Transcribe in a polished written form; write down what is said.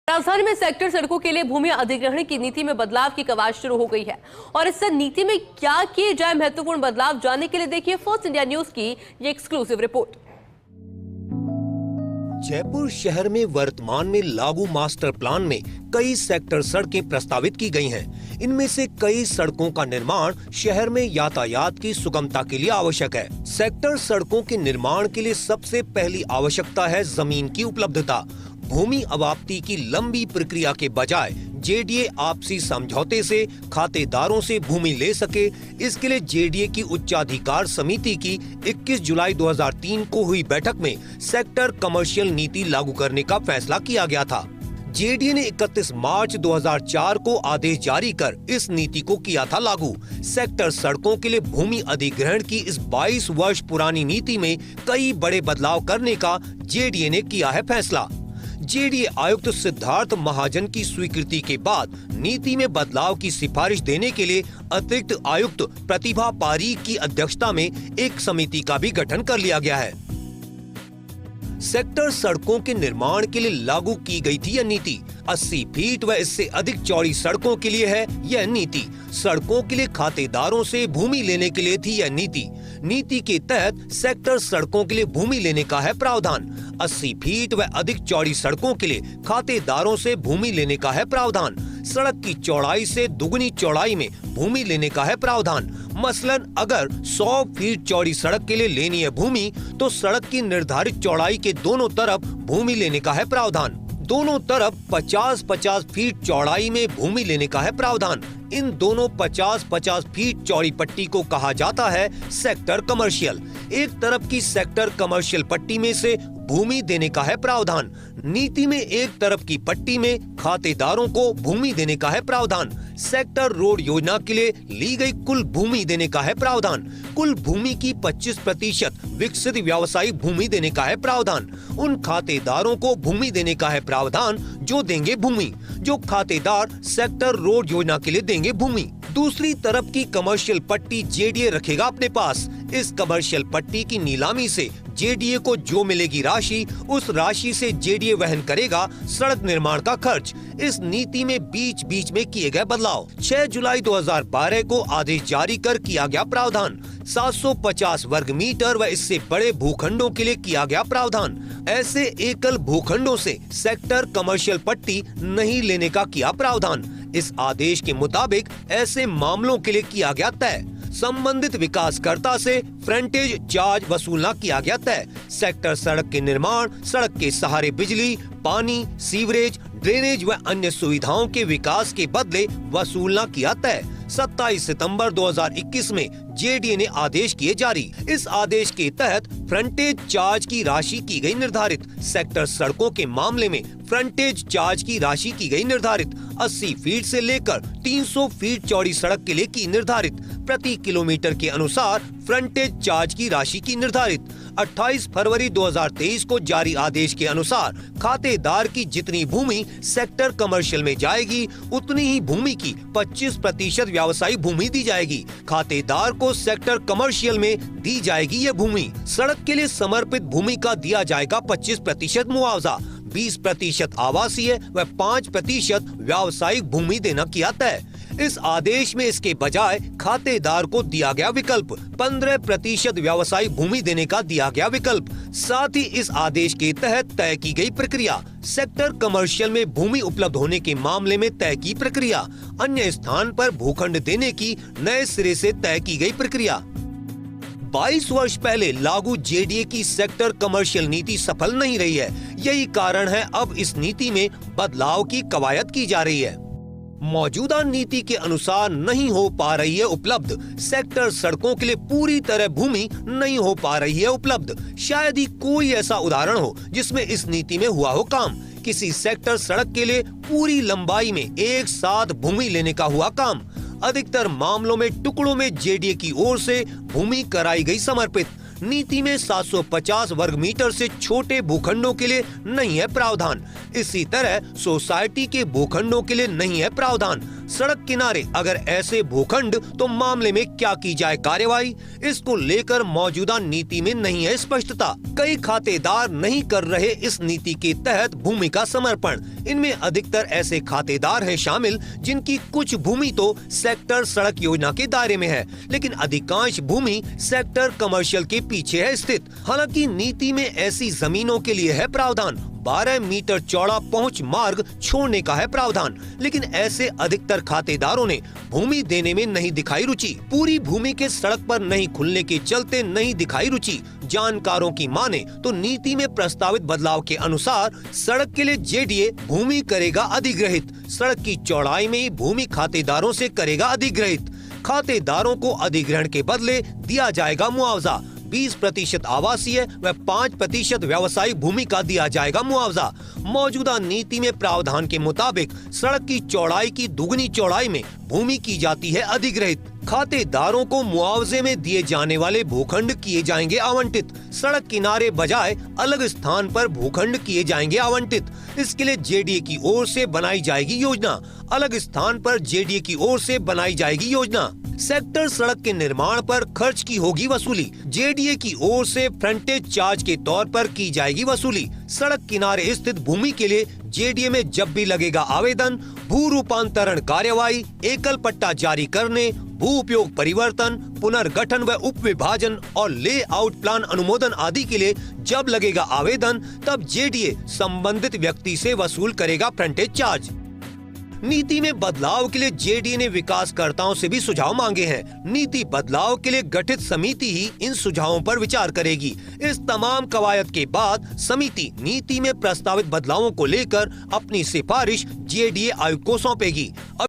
राजधानी में सेक्टर सड़कों के लिए भूमि अधिग्रहण की नीति में बदलाव की कवायद शुरू हो गई है और इससे नीति में क्या किए जाए महत्वपूर्ण बदलाव जानने के लिए देखिए फर्स्ट इंडिया न्यूज की ये एक्सक्लूसिव रिपोर्ट। जयपुर शहर में वर्तमान में लागू मास्टर प्लान में कई सेक्टर सड़कें प्रस्तावित की गई हैं। इनमें से कई सड़कों का निर्माण शहर में यातायात की सुगमता के लिए आवश्यक है। सेक्टर सड़कों के निर्माण के लिए सबसे पहली आवश्यकता है जमीन की उपलब्धता। भूमि अवाप्ति की लंबी प्रक्रिया के बजाय जेडीए आपसी समझौते से खातेदारों से भूमि ले सके, इसके लिए जेडीए की उच्चाधिकार समिति की 21 जुलाई 2003 को हुई बैठक में सेक्टर कमर्शियल नीति लागू करने का फैसला किया गया था। जेडीए ने 31 मार्च 2004 को आदेश जारी कर इस नीति को किया था लागू। सेक्टर सड़कों के लिए भूमि अधिग्रहण की इस 22 वर्ष पुरानी नीति में कई बड़े बदलाव करने का जेडीए ने किया है फैसला। जेडीए आयुक्त सिद्धार्थ महाजन की स्वीकृति के बाद नीति में बदलाव की सिफारिश देने के लिए अतिरिक्त आयुक्त प्रतिभा पारीक की अध्यक्षता में एक समिति का भी गठन कर लिया गया है। सेक्टर सड़कों के निर्माण के लिए लागू की गई थी यह नीति। 80 फीट व इससे अधिक चौड़ी सड़कों के लिए है यह नीति। सड़कों के लिए खातेदारों से भूमि लेने के लिए थी यह नीति। नीति के तहत सेक्टर सड़कों के लिए भूमि लेने का है प्रावधान। 80 फीट व अधिक चौड़ी सड़कों के लिए खातेदारों से भूमि लेने का है प्रावधान। सड़क की चौड़ाई से दुगनी चौड़ाई में भूमि लेने का है प्रावधान। मसलन अगर 100 फीट चौड़ी सड़क के लिए लेनी है भूमि तो सड़क की निर्धारित चौड़ाई के दोनों तरफ भूमि लेने का है प्रावधान। दोनों तरफ 50-50 फीट चौड़ाई में भूमि लेने का है प्रावधान। इन दोनों 50-50 फीट चौड़ी पट्टी को कहा जाता है सेक्टर कमर्शियल। एक तरफ की सेक्टर कमर्शियल पट्टी में से भूमि देने का है प्रावधान। नीति में एक तरफ की पट्टी में खातेदारों को भूमि देने का है प्रावधान। सेक्टर रोड योजना के लिए ली गई कुल भूमि देने का है प्रावधान। कुल भूमि की 25% विकसित व्यावसायिक भूमि देने का है प्रावधान। उन खातेदारों को भूमि देने का है प्रावधान जो देंगे भूमि, जो खातेदार सेक्टर रोड योजना के लिए देंगे भूमि। दूसरी तरफ की कमर्शियल पट्टी जेडीए रखेगा अपने पास। इस कमर्शियल पट्टी की नीलामी से जेडीए को जो मिलेगी राशि, उस राशि से जेडीए वहन करेगा सड़क निर्माण का खर्च। इस नीति में बीच बीच में किए गए बदलाव। 6 जुलाई 2012 को आदेश जारी कर किया गया प्रावधान। 750 वर्ग मीटर व इससे बड़े भूखंडों के लिए किया गया प्रावधान। ऐसे एकल भूखंडों से सेक्टर कमर्शियल पट्टी नहीं लेने का किया प्रावधान। इस आदेश के मुताबिक ऐसे मामलों के लिए किया गया तय। संबंधित विकासकर्ता से फ्रंटेज चार्ज वसूलना किया गया तय। सेक्टर सड़क के निर्माण, सड़क के सहारे बिजली, पानी, सीवरेज, ड्रेनेज व अन्य सुविधाओं के विकास के बदले वसूलना किया तय। 27 सितंबर 2021 में जेडीए ने आदेश किए जारी। इस आदेश के तहत फ्रंटेज चार्ज की राशि की गई निर्धारित। सेक्टर सड़कों के मामले में फ्रंटेज चार्ज की राशि की गई निर्धारित। 80 फीट से लेकर 300 फीट चौड़ी सड़क के लिए की निर्धारित। प्रति किलोमीटर के अनुसार फ्रंटेज चार्ज की राशि की निर्धारित। 28 फरवरी 2023 को जारी आदेश के अनुसार खातेदार की जितनी भूमि सेक्टर कमर्शियल में जाएगी उतनी ही भूमि की 25% व्यावसायिक भूमि दी जाएगी। खातेदार को सेक्टर कमर्शियल में दी जाएगी ये भूमि। सड़क के लिए समर्पित भूमि का दिया जाएगा 25% मुआवजा, 20% आवासीय व 5% व्यावसायिक भूमि देना किया तय। इस आदेश में इसके बजाय खातेदार को दिया गया विकल्प, 15% व्यावसायिक भूमि देने का दिया गया विकल्प। साथ ही इस आदेश के तहत तय की गई प्रक्रिया, सेक्टर कमर्शियल में भूमि उपलब्ध होने के मामले में तय की प्रक्रिया, अन्य स्थान पर भूखंड देने की नए सिरे से तय की गई प्रक्रिया। 22 वर्ष पहले लागू जेडीए की सेक्टर कमर्शियल नीति सफल नहीं रही है। यही कारण है अब इस नीति में बदलाव की कवायद की जा रही है। मौजूदा नीति के अनुसार नहीं हो पा रही है उपलब्ध। सेक्टर सड़कों के लिए पूरी तरह भूमि नहीं हो पा रही है उपलब्ध। शायद ही कोई ऐसा उदाहरण हो जिसमें इस नीति में हुआ हो काम। किसी सेक्टर सड़क के लिए पूरी लंबाई में एक साथ भूमि लेने का हुआ काम। अधिकतर मामलों में टुकड़ों में जेडीए की ओर से भूमि कराई गई समर्पित। नीति में 750 वर्ग मीटर से छोटे भूखंडों के लिए नहीं है प्रावधान। इसी तरह सोसाइटी के भूखंडों के लिए नहीं है प्रावधान। सड़क किनारे अगर ऐसे भूखंड तो मामले में क्या की जाए कार्यवाही, इसको लेकर मौजूदा नीति में नहीं है स्पष्टता। कई खातेदार नहीं कर रहे इस नीति के तहत भूमि का समर्पण। इनमें अधिकतर ऐसे खातेदार हैं शामिल जिनकी कुछ भूमि तो सेक्टर सड़क योजना के दायरे में है, लेकिन अधिकांश भूमि सेक्टर कमर्शियल के पीछे है स्थित। हालांकि नीति में ऐसी जमीनों के लिए है प्रावधान, 12 मीटर चौड़ा पहुंच मार्ग छोड़ने का है प्रावधान, लेकिन ऐसे अधिकतर खातेदारों ने भूमि देने में नहीं दिखाई रुचि। पूरी भूमि के सड़क पर नहीं खुलने के चलते नहीं दिखाई रुचि। जानकारों की माने तो नीति में प्रस्तावित बदलाव के अनुसार सड़क के लिए जेडीए भूमि करेगा अधिग्रहित, सड़क की चौड़ाई में ही भूमि खातेदारों से करेगा अधिग्रहित। खातेदारों को अधिग्रहण के बदले दिया जाएगा मुआवजा, 20% आवासीय व 5% व्यावसायिक भूमि का दिया जाएगा मुआवजा। मौजूदा नीति में प्रावधान के मुताबिक सड़क की चौड़ाई की दुगनी चौड़ाई में भूमि की जाती है अधिग्रहित। खातेदारों को मुआवजे में दिए जाने वाले भूखंड किए जाएंगे आवंटित, सड़क किनारे बजाय अलग स्थान पर भूखंड किए जाएंगे आवंटित। इसके लिए जेडीए की ओर से बनाई जाएगी योजना, अलग स्थान पर जेडीए की ओर से बनाई जाएगी योजना। सेक्टर सड़क के निर्माण पर खर्च की होगी वसूली, जेडीए की ओर से फ्रंटेज चार्ज के तौर पर की जाएगी वसूली। सड़क किनारे स्थित भूमि के लिए जेडीए में जब भी लगेगा आवेदन, भू रूपांतरण कार्यवाही, एकल पट्टा जारी करने, भू उपयोग परिवर्तन, पुनर्गठन व उप विभाजन और लेआउट प्लान अनुमोदन आदि के लिए जब लगेगा आवेदन, तब जेडीए संबंधित व्यक्ति से वसूल करेगा फ्रंटेज चार्ज। नीति में बदलाव के लिए जेडीए ने विकासकर्ताओं से भी सुझाव मांगे हैं। नीति बदलाव के लिए गठित समिति ही इन सुझावों पर विचार करेगी। इस तमाम कवायद के बाद समिति नीति में प्रस्तावित बदलावों को लेकर अपनी सिफारिश जेडीए आयुक्त को सौंपेगी।